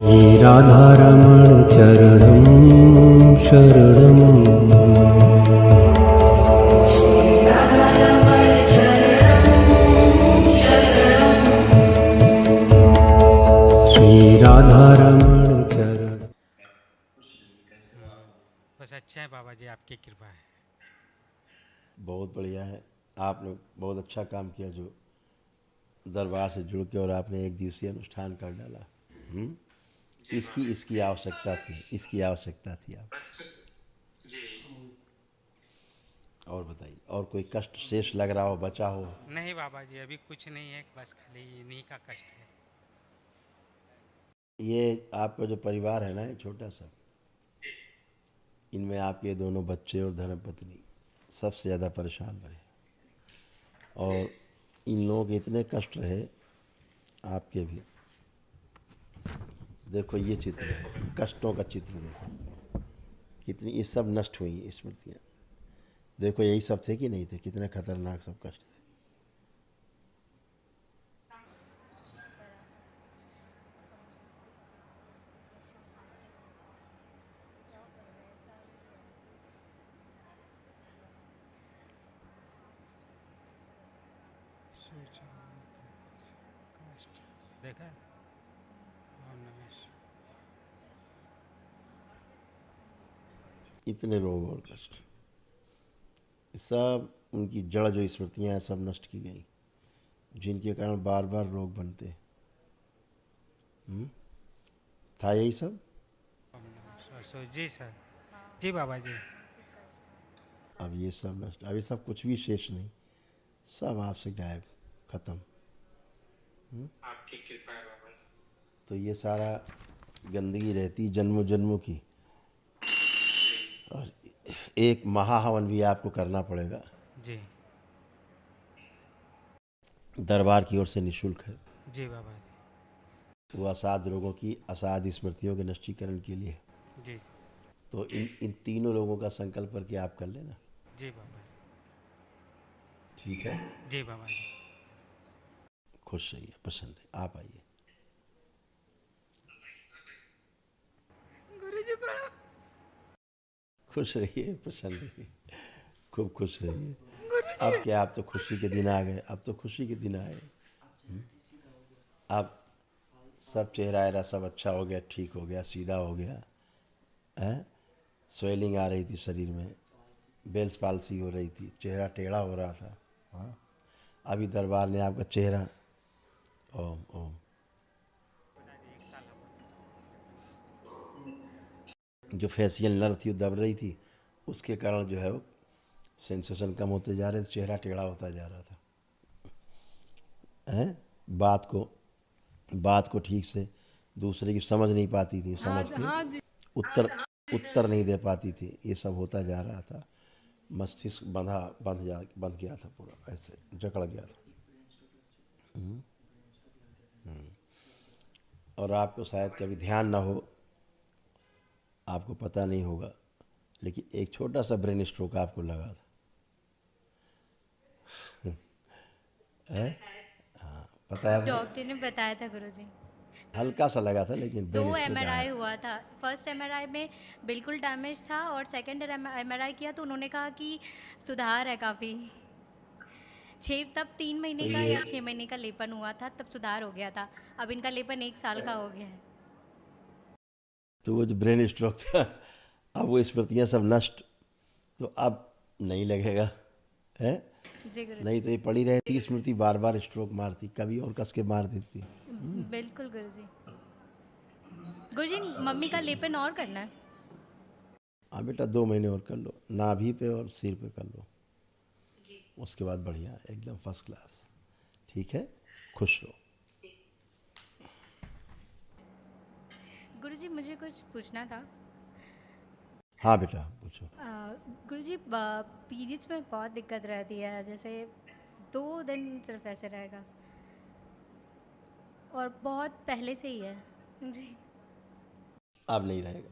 ये राधारमण चरणं शरणं श्री राधारमण चरण। बस अच्छा है बाबा जी, आपकी कृपा है। बहुत बढ़िया है। आपने बहुत अच्छा काम किया जो दरबार से जुड़ के और आपने एक दिवसीय अनुष्ठान कर डाला। इसकी आवश्यकता थी, इसकी आवश्यकता थी आप। और बताइए, और कोई कष्ट शेष लग रहा हो, बचा हो? नहीं बाबा जी, अभी कुछ नहीं है, बस खाली इन्हीं का कष्ट है। ये आपका जो परिवार है ना, ये छोटा सा, इनमें आपके दोनों बच्चे और धर्मपत्नी सबसे ज़्यादा परेशान रहे, और इन लोगों के इतने कष्ट रहे, आपके भी। देखो ये चित्र है, कष्टों का चित्र देखो, कितनी ये सब नष्ट हुई स्मृतियाँ। देखो यही सब थे कि नहीं थे, कितने खतरनाक सब कष्ट थे। देखा है? ओम नमः शिवाय। इतने रोग और कष्ट, सब उनकी जड़ जो स्मृतियाँ हैं सब नष्ट की गई, जिनके कारण बार बार रोग बनते। था यही सब? ओम नमः शिवाय। जी सर, जी बाबा जी। अब ये सब नष्ट, अभी सब कुछ भी शेष नहीं, सब आपसे गायब, खत्म। आपकी कृपा है बाबा जी। तो ये सारा गंदगी रहती जन्मों जन्मों की, और एक महाहवन भी आपको करना पड़ेगा, जी दरबार की ओर से निःशुल्क है। जी बाबा जी। वो असाध रोगों की, असाध स्मृतियों के नष्टीकरण के लिए। जी तो इन तीनों लोगों का संकल्प करके आप कर लेना, जी बाबा जी। ठीक है? जी बाबा जी। खुश रहिए, प्रसन्न रहिए। आप आइए। गुरुजी प्रणाम। खुश रहिए, प्रसन्न रहिए, खूब खुश रहिए। गुरुजी अब क्या, आप तो खुशी के दिन आ गए, अब तो खुशी के दिन आए। अब सब चेहरा एरा सब अच्छा हो गया, ठीक हो गया, सीधा हो गया है। स्वेलिंग आ रही थी शरीर में, बेल्स पालसी हो रही थी, चेहरा टेढ़ा हो रहा था। हाँ, अभी दरबार ने आपका चेहरा, ओम ओम, जो फेशियल नर्व थी वो दब रही थी, उसके कारण जो है वो सेंसेशन कम होते जा रहे थे, चेहरा टेढ़ा होता जा रहा था। हैं, बात को ठीक से दूसरे की समझ नहीं पाती थी, समझ के हाँ जी। उत्तर नहीं दे पाती थी, ये सब होता जा रहा था। मस्तिष्क बंध गया था, पूरा ऐसे जकड़ गया था। और आपको शायद कभी ध्यान ना हो, आपको पता नहीं होगा, लेकिन एक छोटा सा ब्रेन स्ट्रोक आपको लगा था। हाँ, पता है आपको? डॉक्टर ने बताया था गुरुजी। हल्का सा लगा था, लेकिन दो ब्रेन स्ट्रोक एमआरआई आया। हुआ था। फर्स्ट एमआरआई में बिल्कुल डैमेज था और सेकंड एमआरआई किया तो उन्होंने कहा कि सुधार है काफ़ी। तब 3 महीने तो का ये या 6 महीने का लेपन हुआ था, तब सुधार हो गया था। अब इनका लेपन 1 साल का हो गया है। तो वो जो ब्रेन स्ट्रोक था, अब वो स्मृतियाँ सब नष्ट, तो अब नहीं लगेगा है। जी गुरुजी। नहीं तो ये पड़ी रहती स्मृति, बार बार स्ट्रोक मारती, कभी और कस के मार देती। बिल्कुल गुरुजी। गुरुजी, मम्मी का लेपन और करना है। हाँ बेटा, 2 महीने और कर लो, नाभि पे और सिर पे कर लो, उसके बाद बढ़िया, एकदम फर्स्ट क्लास, ठीक है? खुश रहो। गुरुजी, मुझे कुछ पूछना था। हाँ बेटा, पूछो। गुरुजी, पीरियड्स में बहुत दिक्कत रहती है, जैसे 2 दिन सिर्फ ऐसे रहेगा और बहुत पहले से ही है जी। अब नहीं रहेगा,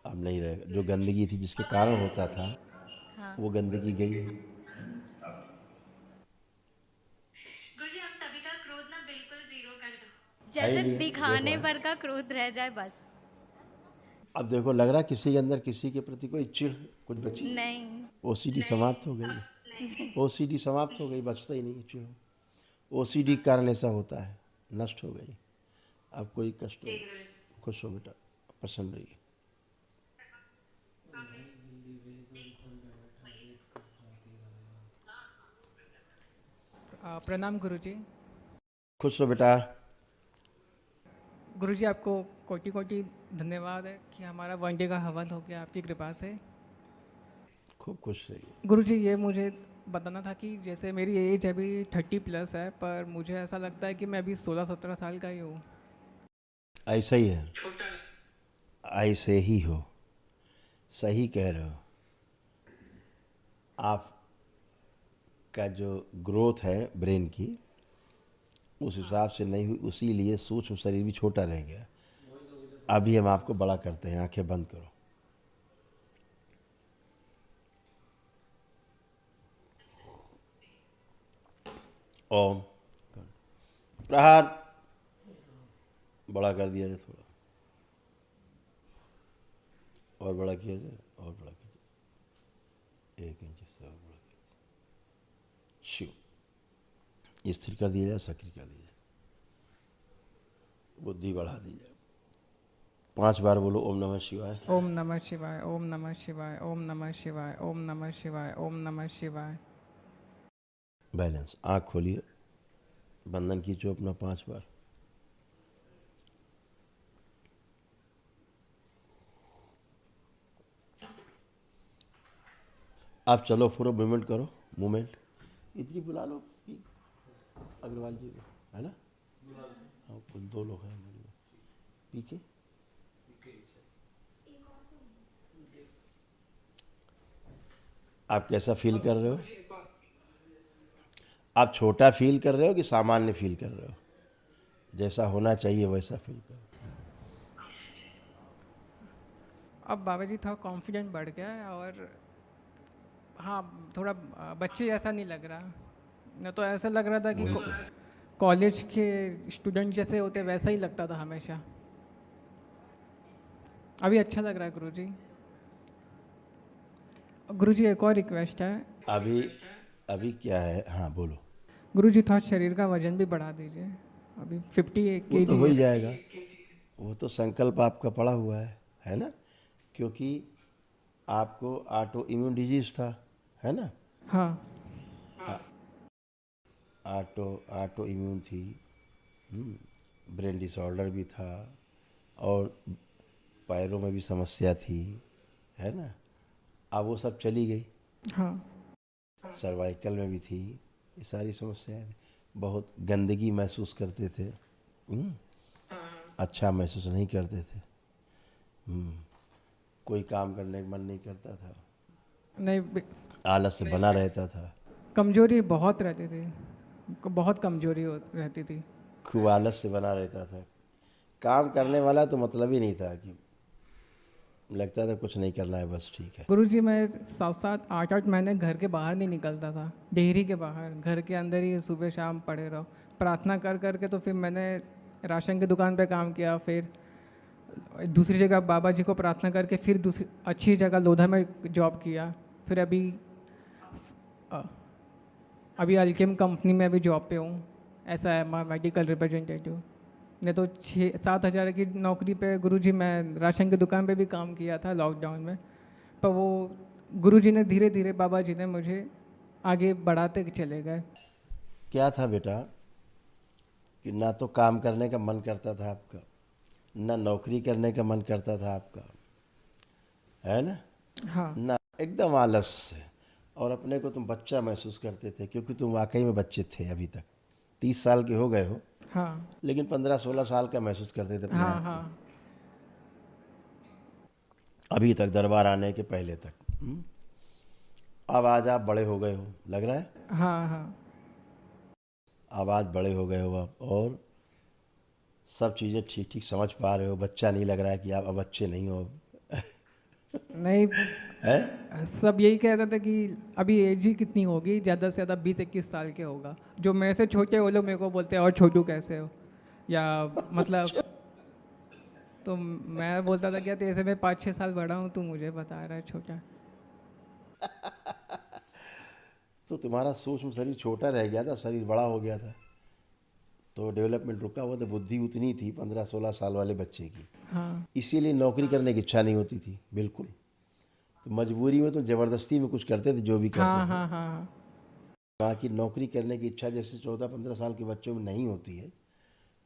अब नहीं रहेगा। जो गंदगी थी जिसके कारण होता था, हाँ वो गंदगी गई। गुरुजी, आप सभी का क्रोध ना बिल्कुल जीरो कर दो। जैसे नहीं है, दिखाने देखो, पर का क्रोध रह जाए बस। अब देखो लग रहा है किसी के अंदर किसी के प्रति कोई चिढ़ कुछ बची? नहीं। ओसीडी समाप्त हो गई, ओसीडी समाप्त हो गई, बचता ही नहीं है चिढ़। ओसीडी के कारण ऐसा होता है, नष्ट हो गई। अब कोई कष्ट नहीं, खुश हो बेटा, प्रसन्न रहिए। प्रणाम गुरुजी। खुश हो बेटा। गुरुजी आपको कोटि कोटि धन्यवाद है कि हमारा वनडे का हवन हो गया आपकी कृपा से। खूब खुश रहिए। गुरुजी ये मुझे बताना था कि जैसे मेरी एज अभी 30+ है, पर मुझे ऐसा लगता है कि मैं अभी 16-17 साल का ही हूँ। ऐसा ही है, ऐसे ही हो, सही कह रहे हो। आप का जो ग्रोथ है ब्रेन की उस हिसाब से नहीं हुई, उसी लिए सूक्ष्म शरीर भी छोटा रह गया। अभी हम आपको बड़ा करते हैं, आंखें बंद करो। ओम प्रहार बड़ा कर दिया जाए, थोड़ा और बड़ा किया जाए, और बड़ा किया जाए, 1 इंच से और बड़ा किया जाए। शिव स्थिर कर दिया जाए, सक्रिय कर दिया जाए, बुद्धि बढ़ा दी जाए। 5 बार बोलो ओम नमः शिवाय। ओम नमः शिवाय, ओम नमः शिवाय, ओम नमः शिवाय, ओम नमः शिवाय, ओम नमः शिवाय। बैलेंस। आँख खोलिए, बंधन खींचो अपना 5 बार। आप चलो, पूरा मूवमेंट करो, मूवमेंट। इतनी बुला लो अग्रवाल जी को, है ना? हाँ, कुल 2 लोग हैं मेरे में। पीके आप कैसा फील कर रहे हो? आप छोटा फील कर रहे हो कि सामान्य फील कर रहे हो? जैसा होना चाहिए वैसा फील करो। अब बाबा जी थोड़ा कॉन्फिडेंट बढ़ गया है, और हाँ थोड़ा बच्चे जैसा नहीं लग रहा। न तो ऐसा लग रहा था कि वही तो। कॉलेज के स्टूडेंट जैसे होते वैसा ही लगता था हमेशा। अभी अच्छा लग रहा है गुरुजी। गुरुजी एक और रिक्वेस्ट है। अभी क्या है? हाँ बोलो। गुरुजी थोड़ा शरीर का वजन भी बढ़ा दीजिए। अभी 58 वो तो kg हो ही है। जाएगा, वो तो संकल्प आपका पड़ा हुआ है ना? क्योंकि आपको ऑटो इम्यून डिजीज था, है ना? हाँ ऑटो इम्यून थी, ब्रेन डिसऑर्डर भी था, और पैरों में भी समस्या थी, है ना? अब वो सब चली गई। हाँ सर्वाइकल में भी थी, ये सारी समस्याएं थी। बहुत गंदगी महसूस करते थे, अच्छा महसूस नहीं करते थे, कोई काम करने का मन नहीं करता था, नहीं, आलस बना रहता था, कमजोरी बहुत रहती थी, बहुत कमजोरी रहती थी। खूब आलस से बना रहता था। काम करने वाला तो मतलब ही नहीं था, कि लगता था कुछ नहीं करना है बस, ठीक है। गुरुजी मैं 7-7 8-8 महीने घर के बाहर नहीं निकलता था, डेहरी के बाहर, घर के अंदर ही सुबह शाम पड़े रहो, प्रार्थना कर कर के। तो फिर मैंने राशन की दुकान पे काम किया, फिर दूसरी जगह बाबा जी को प्रार्थना करके फिर दूसरी अच्छी जगह लोधा में जॉब किया, फिर अभी अल्केम कंपनी में अभी जॉब पे हूँ, ऐसा है मेडिकल रिप्रेजेंटेटिव। नहीं तो 6-7 हज़ार की नौकरी पे गुरुजी मैं राशन की दुकान पे भी काम किया था लॉकडाउन में। पर वो गुरुजी ने धीरे धीरे, बाबा जी ने मुझे आगे बढ़ाते चले गए। क्या था बेटा कि ना तो काम करने का मन करता था आपका, ना नौकरी करने का मन करता था आपका, है ना? हाँ ना, एकदम आलस से, और अपने को तुम बच्चा महसूस करते थे, क्योंकि तुम वाकई में बच्चे थे। अभी तक 30 साल के हो गए हो, हाँ लेकिन 15-16 साल का महसूस करते थे अपने हाँ आप को। हाँ अभी तक, दरबार आने के पहले तक। अब आज आप बड़े हो गए हो, लग रहा है? हाँ हाँ अब आज बड़े हो गए हो आप, और सब चीज़ें ठीक ठीक समझ पा रहे हो। बच्चा नहीं लग रहा है कि आप अब बच्चे नहीं हो। नहीं, है? सब यही कहते थे कि अभी एज ही कितनी होगी, ज़्यादा से ज़्यादा 20-21 साल के होगा। जो मेरे से छोटे वो लोग मेरे को बोलते हैं और छोटू कैसे हो। या मतलब तो मैं बोलता था क्या तेरे से मैं 5-6 साल बड़ा हूँ, तू मुझे बता रहा है छोटा। तो तुम्हारा सूक्ष्म शरीर छोटा रह गया था, शरीर बड़ा हो गया था, तो डेवलपमेंट रुका हुआ, तो बुद्धि उतनी थी 15-16 साल वाले बच्चे की। हाँ इसीलिए नौकरी करने की इच्छा नहीं होती थी बिल्कुल। तो मजबूरी में तो ज़बरदस्ती में कुछ करते थे, जो भी करते हाँ थे। हाँ हाँ बाकी नौकरी करने की इच्छा जैसे 14-15 साल के बच्चों में नहीं होती है,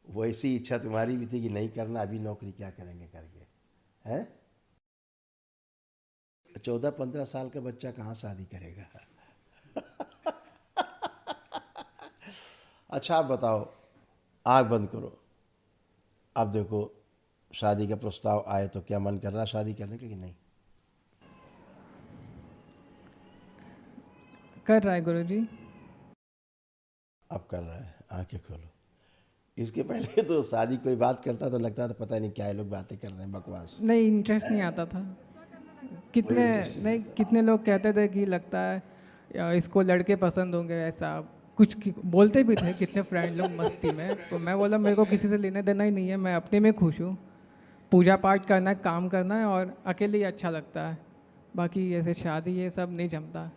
वैसी इच्छा तुम्हारी भी थी कि नहीं करना, अभी नौकरी क्या करेंगे करके, हैं? 14-15 साल का बच्चा कहाँ शादी करेगा? अच्छा आप बताओ, आँख बंद करो। अब देखो, शादी का प्रस्ताव आए तो क्या मन कर रहा है शादी करने के, कि नहीं? कर रहा है गुरुजी। अब कर रहा है, आंखें खोलो। इसके पहले तो शादी कोई बात करता तो लगता था पता नहीं क्या ये लोग बातें कर रहे हैं, बकवास। नहीं इंटरेस्ट नहीं आता था। कितने interest नहीं नहीं कितने लोग कहते थे कि लगता है या इसको लड़के पसंद होंगे, ऐसा कुछ बोलते भी थे कितने फ्रेंड लोग मस्ती में। तो मैं बोला मेरे को किसी से लेना देना ही नहीं है, मैं अपने में खुश हूँ। पूजा पाठ करना है, काम करना है, और अकेले ही अच्छा लगता है। बाकी ऐसे शादी ये सब नहीं जमता।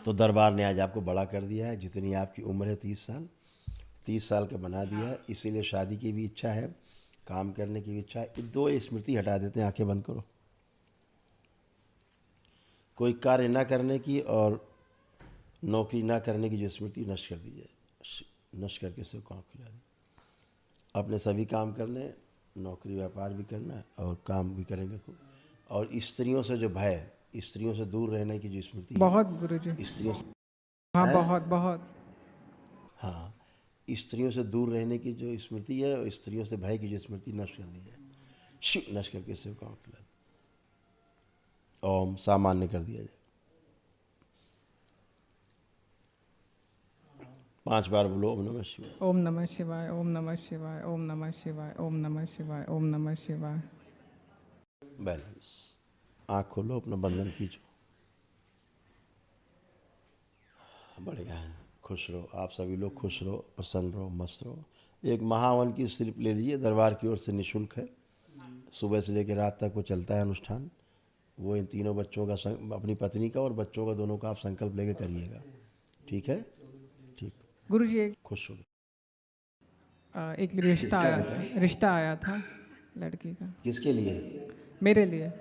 तो दरबार ने आज आपको बड़ा कर दिया है, जितनी आपकी उम्र है 30 साल का बना दिया है। इसीलिए शादी की भी इच्छा है, काम करने की भी इच्छा है। ये दो स्मृति हटा देते हैं, आंखें बंद करो। कोई कार्य ना करने की और नौकरी ना करने की जो स्मृति नष्ट कर दी जाए, नष्ट करके सबको आँख खुला दी। अपने सभी काम करने, नौकरी व्यापार भी करना है और काम भी करेंगे खूब। और स्त्रियों से जो भय, स्त्रियों से दूर रहने की जो स्मृति है, बहुत गुरुजी। स्त्रियों से, हाँ हैं? बहुत बहुत। हाँ, स्त्रियों से दूर रहने की जो स्मृति है और स्त्रियों से भय की जो स्मृति नष्ट कर दी है, नष्ट करके शिव का आँख खुला दी। ओम सामान्य कर दिया जाए। 5 बार बोलो ओम नमः शिवाय। ओम नमः शिवाय, ओम नमः शिवाय, ओम नमः शिवाय, ओम नमः शिवाय, ओम नमः शिवाय। बैलेंस। आँख खोलो, अपना बंधन खींचो। बढ़िया है, खुश रहो आप सभी लोग, खुश रहो, प्रसन्न रहो, मस्त रहो। एक महावन की स्लिप ले लीजिए, दरबार की ओर से निःशुल्क है। सुबह से लेकर रात तक वो चलता है अनुष्ठान। वो इन तीनों बच्चों का अपनी पत्नी का और बच्चों का, दोनों का आप संकल्प लेके करिएगा, ठीक है? ठीक, गुरुजी एक खुश हो। एक रिश्ता आया किसका था, रिश्ता आया था लड़की का, किसके लिए? मेरे लिए।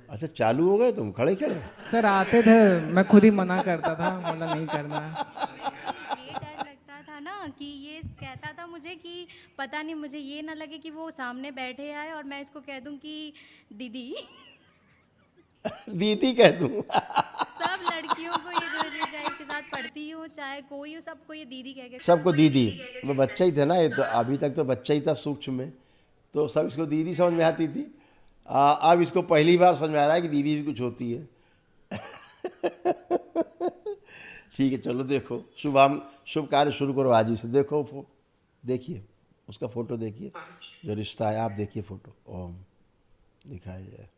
अच्छा चालू हो गए तुम, खड़े खड़े। सर आते थे, मैं खुद ही मना करता था, बोला नहीं करना। ये डर लगता था ना कि ये कहता था मुझे कि पता नहीं मुझे ये ना लगे कि वो सामने बैठे आए और मैं इसको कह दूं कि दीदी। दीदी कह दूँ? सब लड़कियों को ये गुरुजी, चाहे इसके साथ पढ़ती हो चाहे कोई हो, सबको ये दीदी कह के, सबको दीदी। वो बच्चा ही था ना, ये तो अभी तक तो बच्चा ही था सूक्ष्म में, तो सब इसको दीदी समझ में आती थी। अब इसको पहली बार समझ में आ रहा है कि बीबी भी कुछ होती है। ठीक है, चलो देखो, शुभ कार्य शुरू करो आज ही से। देखो देखिए उसका फोटो, देखिए जो रिश्ता है, आप देखिए फोटो। ओम दिखाया जाए।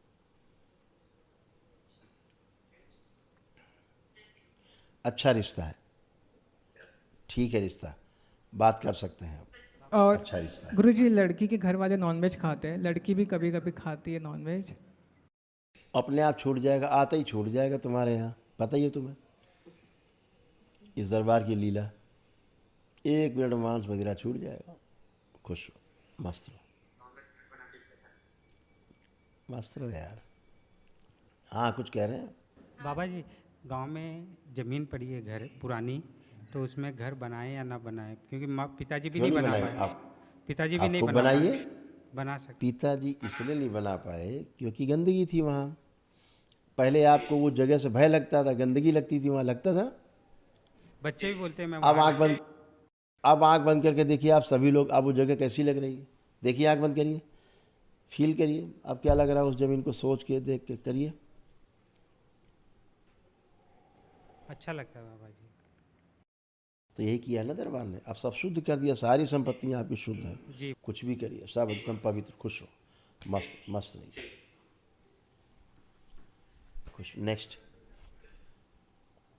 अच्छा रिश्ता है, ठीक है रिश्ता, बात कर सकते हैं। और अच्छा रिश्ता है। गुरुजी लड़की के घर वाले नॉनवेज खाते हैं, लड़की भी कभी कभी खाती है नॉनवेज। अपने आप छूट जाएगा, आते ही छूट जाएगा तुम्हारे यहाँ, पता ही है तुम्हें इस दरबार की लीला। 1 मिनट मांस वगैरह छूट जाएगा। खुश हो, मस्त रहो, मस्त रहो यार। हाँ कुछ कह रहे हैं? बाबा जी, गांव में ज़मीन पड़ी है घर पुरानी, तो उसमें घर बनाएं या ना बनाएं, क्योंकि पिताजी भी क्यों नहीं नहीं बना बनाए पाए। आप? पिताजी भी आप नहीं खुद बना बनाइए। पाए। बना सकते। पिताजी इसलिए नहीं बना पाए क्योंकि गंदगी थी वहाँ। पहले आपको वो जगह से भय लगता था, गंदगी लगती थी वहाँ, लगता था। बच्चे भी बोलते हैं मैं अब वहाँ आँख बंद, अब आँख बंद करके देखिए आप सभी लोग, अब वो जगह कैसी लग रही है। देखिए आँख बंद करिए, फील करिए अब क्या लग रहा है उस ज़मीन को, सोच के देख के करिए। अच्छा लगता है बाबा जी। तो यही किया ना दरबार ने, अब सब शुद्ध कर दिया, सारी संपत्तियाँ आपकी शुद्ध हैं। जी। कुछ भी करिए, सब एकदम पवित्र, खुश हो, मस्त मस्त रहिए, खुश। नेक्स्ट।